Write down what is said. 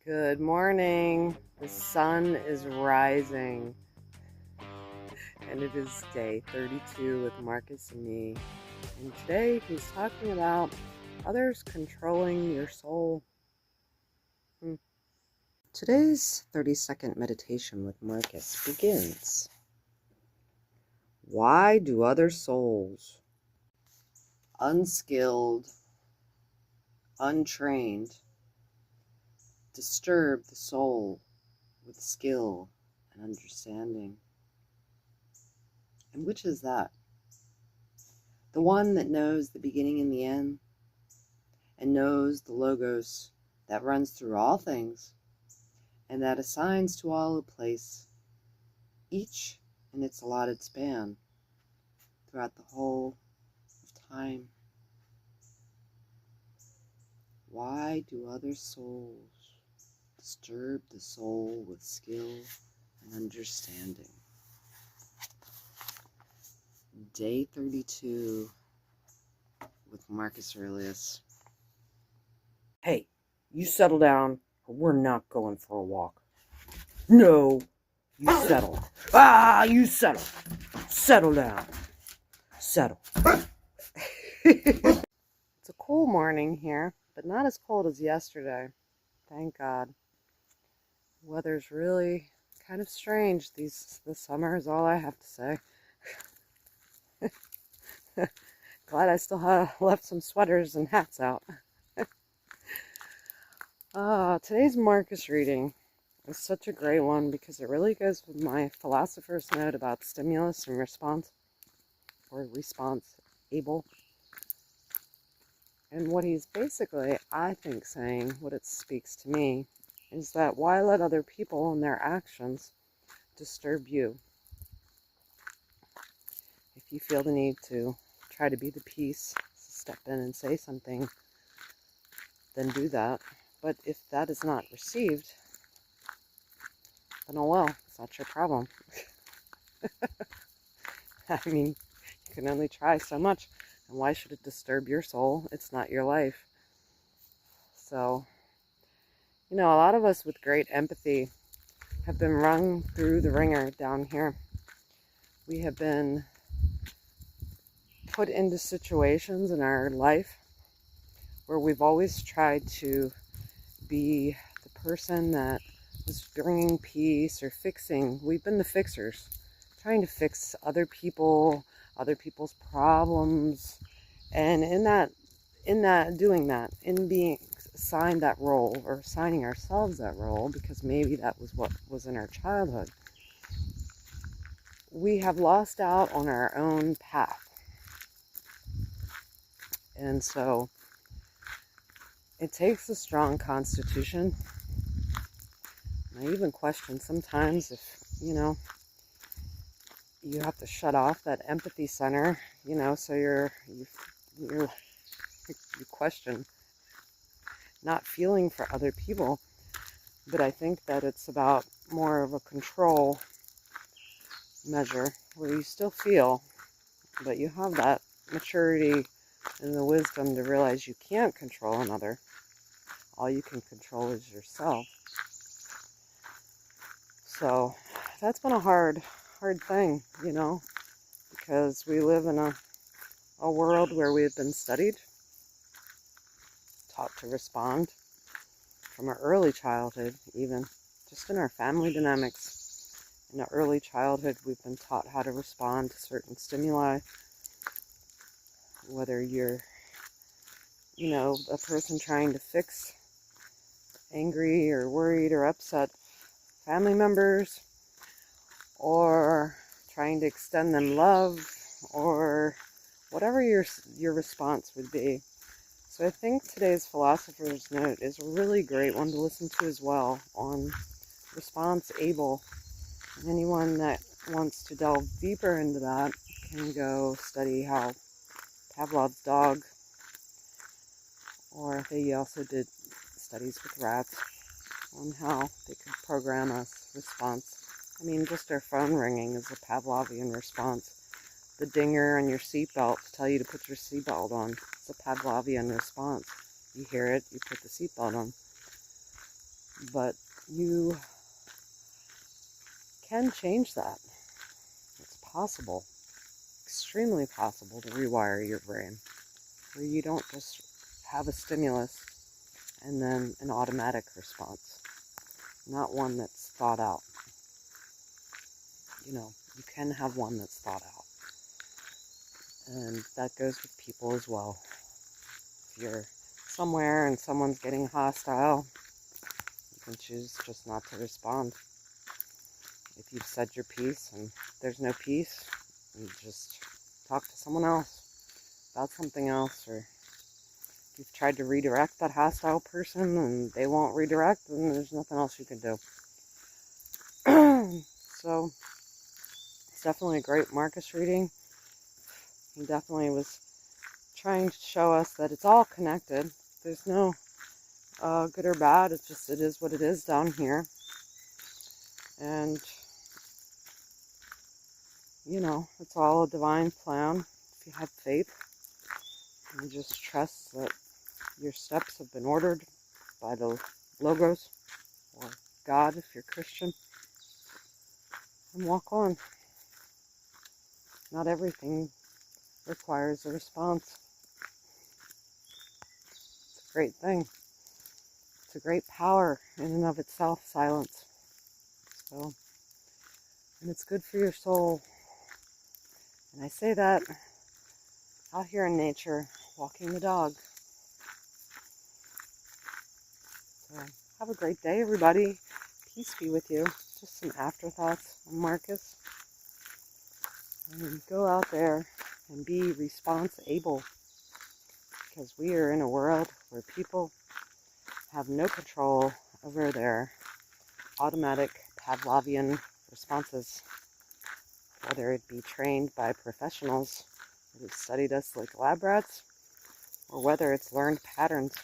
Good morning. The sun is rising, and it is day 32 with Marcus and me. And today he's talking about others controlling your soul. Today's 30-second meditation with Marcus begins. Why do other souls, unskilled, untrained, disturb the soul with skill and understanding? And which is that? The one that knows the beginning and the end, and knows the logos that runs through all things, and that assigns to all a place, each in its allotted span, throughout the whole of time. Why do other souls disturb the soul with skill and understanding? Day 32 with Marcus Aurelius. Hey, you settle down, or we're not going for a walk. No, you settle. You settle. Settle down. Settle. It's a cool morning here, but not as cold as yesterday. Thank God. Weather's really kind of strange this summer is all I have to say. Glad I still left some sweaters and hats out. Today's Marcus reading is such a great one because it really goes with my philosopher's note about stimulus and response, or response able. And what he's basically, I think, saying, what it speaks to me, is that why let other people and their actions disturb you? If you feel the need to try to be the peace, step in and say something, then do that. But if that is not received, then oh well, it's not your problem. I mean, you can only try so much, and why should it disturb your soul? It's not your life. So, a lot of us with great empathy have been rung through the ringer down here. We have been put into situations in our life where we've always tried to be the person that was bringing peace or fixing. We've been the fixers, trying to fix other people, other people's problems, and in being assigned that role, or assigning ourselves that role, because maybe that was what was in our childhood, we have lost out on our own path. And so it takes a strong constitution. And I even question sometimes if, you have to shut off that empathy center, so you question not feeling for other people. But I think that it's about more of a control measure where you still feel, but you have that maturity and the wisdom to realize you can't control another. All you can control is yourself. So that's been a hard thing, because we live in a world where we have been studied, taught to respond from our early childhood, even just in our family dynamics. In our early childhood, we've been taught how to respond to certain stimuli, whether you're, a person trying to fix angry or worried or upset family members, or trying to extend them love, or whatever your response would be. So I think today's philosopher's note is a really great one to listen to as well on response able. And anyone that wants to delve deeper into that can go study how Pavlov's dog, or they also did studies with rats on how they could program us response. I mean, just our phone ringing is a Pavlovian response. The dinger on your seatbelt to tell you to put your seatbelt on. It's a Pavlovian response. You hear it, you put the seatbelt on. But you can change that. It's possible, extremely possible, to rewire your brain, where you don't just have a stimulus and then an automatic response, not one that's thought out. You know, you can have one that's thought out. And that goes with people as well. If you're somewhere and someone's getting hostile, you can choose just not to respond. If you've said your piece and there's no peace, you just talk to someone else about something else. Or if you've tried to redirect that hostile person and they won't redirect, then there's nothing else you can do. So it's definitely a great Marcus reading. He definitely was trying to show us that it's all connected. There's no good or bad. It's just, it is what it is down here. And, you know, it's all a divine plan. If you have faith, you just trust that your steps have been ordered by the Logos, or God if you're Christian, and walk on. Not everything requires a response. It's a great thing. It's a great power in and of itself, silence. So, and it's good for your soul. And I say that out here in nature, walking the dog. So, have a great day, everybody. Peace be with you. Just some afterthoughts on Marcus. And go out there and be response-able. Because we are in a world where people have no control over their automatic Pavlovian responses, whether it be trained by professionals who've studied us like lab rats, or whether it's learned patterns